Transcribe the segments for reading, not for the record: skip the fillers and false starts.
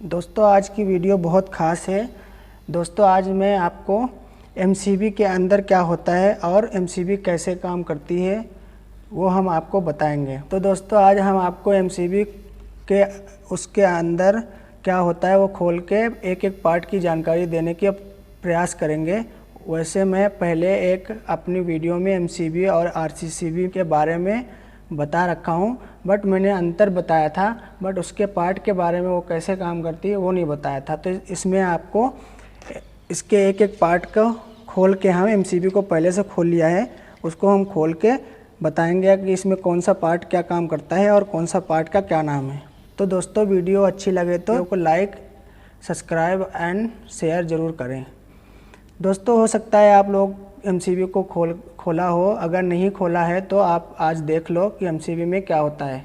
दोस्तों आज की वीडियो बहुत ख़ास है। दोस्तों आज मैं आपको एमसीबी के अंदर क्या होता है और एमसीबी कैसे काम करती है वो हम आपको बताएंगे। तो दोस्तों आज हम आपको एमसीबी के उसके अंदर क्या होता है वो खोल के एक एक पार्ट की जानकारी देने की प्रयास करेंगे। वैसे मैं पहले एक अपनी वीडियो में एमसीबी और आरसीसीबी के बारे में बता रखा हूँ, बट मैंने अंतर बताया था, बट उसके पार्ट के बारे में वो कैसे काम करती है वो नहीं बताया था। तो इसमें आपको इसके एक एक पार्ट को खोल के, हम एमसीबी को पहले से खोल लिया है, उसको हम खोल के बताएंगे कि इसमें कौन सा पार्ट क्या काम करता है और कौन सा पार्ट का क्या नाम है। तो दोस्तों वीडियो अच्छी लगे तो को लाइक, सब्सक्राइब एंड शेयर ज़रूर करें। दोस्तों हो सकता है आप लोग एमसीबी को खोला हो, अगर नहीं खोला है तो आप आज देख लो कि एमसीबी में क्या होता है।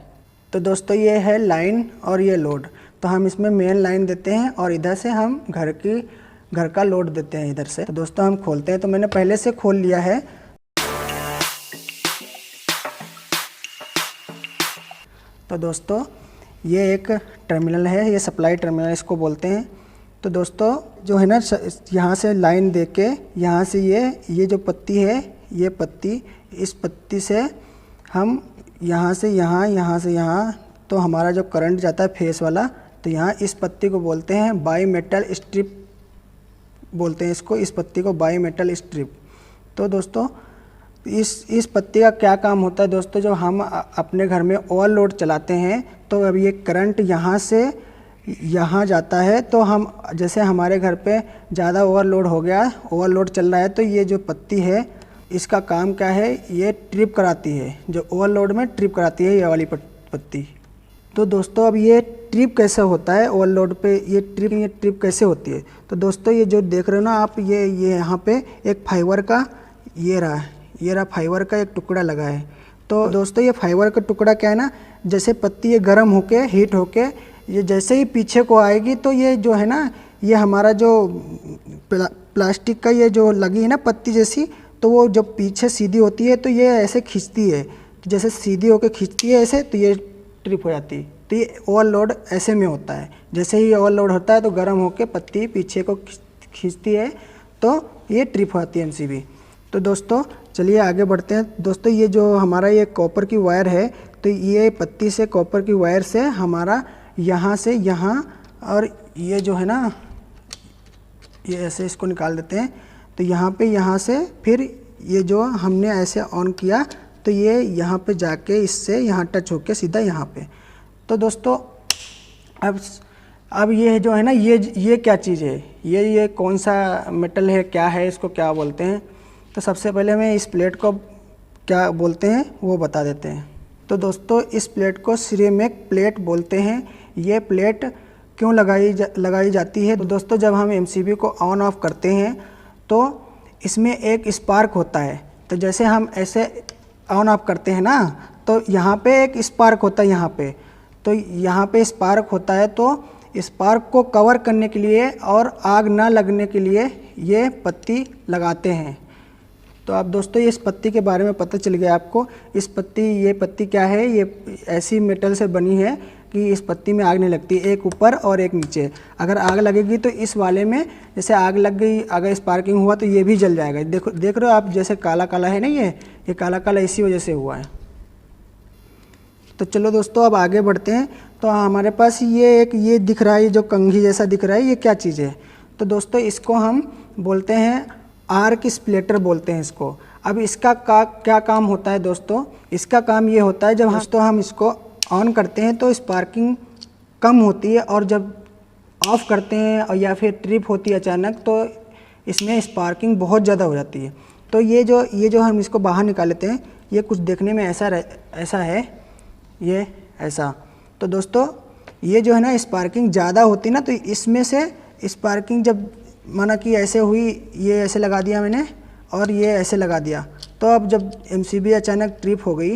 तो दोस्तों ये है लाइन और ये लोड। तो हम इसमें मेन लाइन देते हैं और इधर से हम घर का लोड देते हैं इधर से। तो दोस्तों हम खोलते हैं। तो मैंने पहले से खोल लिया है। तो दोस्तों ये एक टर्मिनल है, ये सप्लाई टर्मिनल इसको बोलते हैं। तो दोस्तों जो है ना, यहाँ से लाइन दे के यहाँ से ये जो पत्ती है, ये पत्ती, इस पत्ती से हम यहाँ से यहाँ से यहाँ, तो हमारा जो करंट जाता है फेस वाला, तो यहाँ इस पत्ती को बोलते हैं बाई मेटल स्ट्रिप बोलते हैं इसको, इस पत्ती को बाई मेटल स्ट्रिप। तो दोस्तों इस पत्ती का क्या काम होता है दोस्तों, जब हम अपने घर में ओवरलोड चलाते हैं तो अब ये करंट यहाँ से यहाँ जाता है, तो हम जैसे हमारे घर पे ज़्यादा ओवरलोड हो गया, ओवरलोड चल रहा है, तो ये जो पत्ती है इसका काम क्या है, ये ट्रिप कराती है, जो ओवरलोड में ट्रिप कराती है ये वाली पत्ती। तो दोस्तों अब ये ट्रिप कैसे होता है ओवरलोड पे, ये ट्रिप कैसे होती है। तो दोस्तों ये जो देख रहे हो ना आप, ये यहाँ पे एक फाइबर का ये रहा फाइबर का एक टुकड़ा लगा है। तो दोस्तों ये फाइबर का टुकड़ा क्या है ना, जैसे पत्ती ये गर्म होके हीट होके ये जैसे ही पीछे को आएगी, तो ये जो है ना, ये हमारा जो प्लास्टिक का ये जो लगी है ना पत्ती जैसी, तो वो जब पीछे सीधी होती है तो ये ऐसे खींचती है, जैसे सीधी होकर खींचती है ऐसे, तो ये ट्रिप हो जाती है। तो ये ओवरलोड ऐसे में होता है, जैसे ही ओवरलोड होता है तो गर्म होकर पत्ती पीछे को खींचती है, तो ये ट्रिप हो जाती है एमसीबी। तो दोस्तों चलिए आगे बढ़ते हैं। दोस्तों ये जो हमारा ये कॉपर की वायर है, तो ये पत्ती से कॉपर की वायर से हमारा यहाँ से यहाँ, और ये जो है ना, ये ऐसे इसको निकाल देते हैं। तो यहाँ से फिर ये जो हमने ऐसे ऑन किया तो ये यहाँ पे जाके इससे यहाँ टच होके सीधा यहाँ पे। तो दोस्तों अब ये जो है ना, ये क्या चीज़ है, ये कौन सा मेटल है, क्या है, इसको क्या बोलते हैं। तो सबसे पहले मैं इस प्लेट को क्या बोलते हैं वो बता देते हैं। तो दोस्तों इस प्लेट को सिरेमिक प्लेट बोलते हैं। ये प्लेट क्यों लगाई जाती है, तो दोस्तों जब हम एमसीबी को ऑन ऑफ करते हैं तो इसमें एक स्पार्क होता है। तो जैसे हम ऐसे ऑन ऑफ करते हैं ना, तो यहाँ पे एक स्पार्क होता है, तो यहाँ पे स्पार्क होता है। तो स्पार्क को कवर करने के लिए और आग ना लगने के लिए ये पत्ती लगाते हैं। तो आप दोस्तों इस पत्ती के बारे में पता चल गया आपको। ये पत्ती क्या है, ये ऐसी मेटल से बनी है कि इस पत्ती में आग नहीं लगती, एक ऊपर और एक नीचे। अगर आग लगेगी तो इस वाले में जैसे आग लग गई, अगर स्पार्किंग हुआ तो ये भी जल जाएगा। देख रहे हो आप, जैसे काला काला है ना, ये काला काला इसी वजह से हुआ है। तो चलो दोस्तों अब आगे बढ़ते हैं। तो हमारे पास ये दिख रहा है, जो कंघी जैसा दिख रहा है, ये क्या चीज़ है। तो दोस्तों इसको हम बोलते हैं आर्क स्प्लिटर बोलते हैं इसको। अब इसका क्या काम होता है दोस्तों, इसका काम ये होता है जब हम इसको ऑन करते हैं तो स्पार्किंग कम होती है, और जब ऑफ़ करते हैं और या फिर ट्रिप होती है अचानक, तो इसमें स्पार्किंग बहुत ज़्यादा हो जाती है। तो ये जो हम इसको बाहर निकाल लेते हैं, ये कुछ देखने में ऐसा है, ये ऐसा। तो दोस्तों ये जो है ना स्पार्किंग ज़्यादा होती ना, तो इसमें से स्पार्किंग जब माना कि ऐसे हुई, ये ऐसे लगा दिया मैंने और ये ऐसे लगा दिया, तो अब जब एमसीबी अचानक ट्रिप हो गई,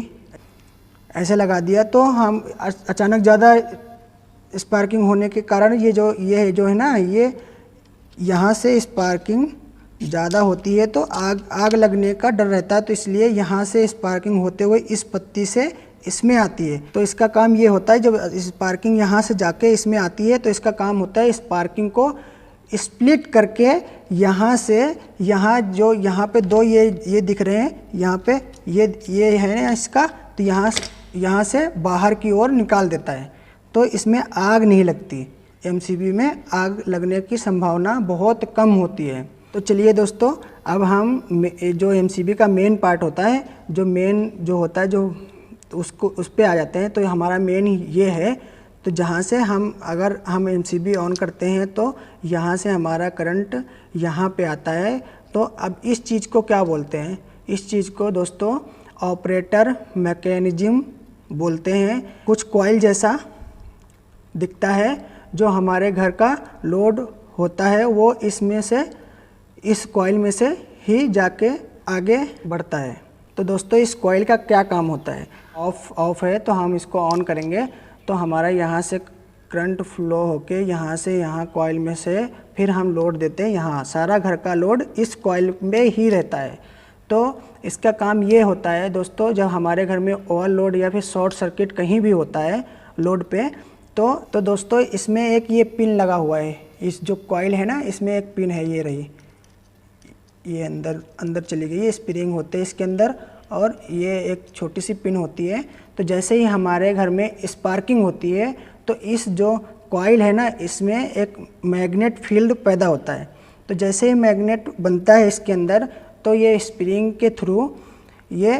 ऐसे लगा दिया, तो हम अचानक ज़्यादा स्पार्किंग होने के कारण ये जो है ना, ये यहाँ से स्पार्किंग ज़्यादा होती है, तो आग लगने का डर रहता है। तो इसलिए यहाँ से स्पार्किंग होते हुए इस पत्ती से इसमें आती है। तो इसका काम ये होता है, जब स्पार्किंग यहाँ से जाके इसमें आती है तो इसका काम होता है स्पार्किंग को स्प्लिट करके यहाँ से यहाँ, जो यहाँ पे दो ये दिख रहे हैं, यहाँ पे ये है ना इसका, तो यहाँ से बाहर की ओर निकाल देता है। तो इसमें आग नहीं लगती, एमसीबी में आग लगने की संभावना बहुत कम होती है। तो चलिए दोस्तों, अब हम जो एमसीबी का मेन पार्ट होता है, जो होता है जो उस पे आ जाते हैं। तो हमारा मेन ये है, तो जहाँ से अगर हम एमसीबी ऑन करते हैं तो यहाँ से हमारा करंट यहाँ पे आता है। तो अब इस चीज़ को क्या बोलते हैं? इस चीज़ को दोस्तों ऑपरेटर मैकेनिज्म बोलते हैं। कुछ कॉइल जैसा दिखता है, जो हमारे घर का लोड होता है वो इसमें से, इस कॉइल में से ही जाके आगे बढ़ता है। तो दोस्तों इस कॉइल का क्या काम होता है? ऑफ है तो हम इसको ऑन करेंगे तो हमारा यहाँ से करंट फ्लो होके यहाँ से यहाँ कॉइल में से फिर हम लोड देते हैं यहाँ। सारा घर का लोड इस कॉइल में ही रहता है। तो इसका काम ये होता है दोस्तों, जब हमारे घर में ओवरलोड या फिर शॉर्ट सर्किट कहीं भी होता है लोड पे, तो दोस्तों इसमें एक ये पिन लगा हुआ है। इस जो कॉइल है ना, इसमें एक पिन है, ये रही, ये अंदर चली गई। ये स्प्रिंग होते हैं इसके अंदर और ये एक छोटी सी पिन होती है। तो जैसे ही हमारे घर में स्पार्किंग होती है तो इस जो कॉइल है ना, इसमें एक मैग्नेट फील्ड पैदा होता है। तो जैसे ही मैग्नेट बनता है इसके अंदर, तो ये स्प्रिंग के थ्रू ये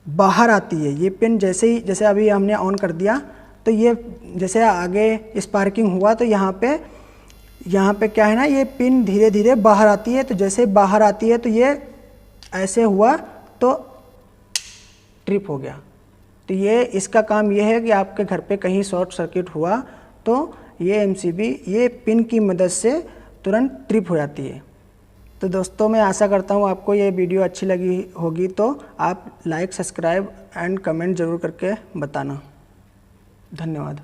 बाहर आती है। ये पिन जैसे अभी हमने ऑन कर दिया, तो ये जैसे आगे स्पार्किंग हुआ तो यहाँ पे क्या है ना, ये पिन धीरे धीरे बाहर आती है। तो जैसे बाहर आती है तो ये ऐसे हुआ तो ट्रिप हो गया। तो ये इसका काम ये है कि आपके घर पे कहीं शॉर्ट सर्किट हुआ तो ये एमसीबी ये पिन की मदद से तुरंत ट्रिप हो जाती है। तो दोस्तों मैं आशा करता हूँ आपको ये वीडियो अच्छी लगी होगी, तो आप लाइक, सब्सक्राइब एंड कमेंट ज़रूर करके बताना। धन्यवाद।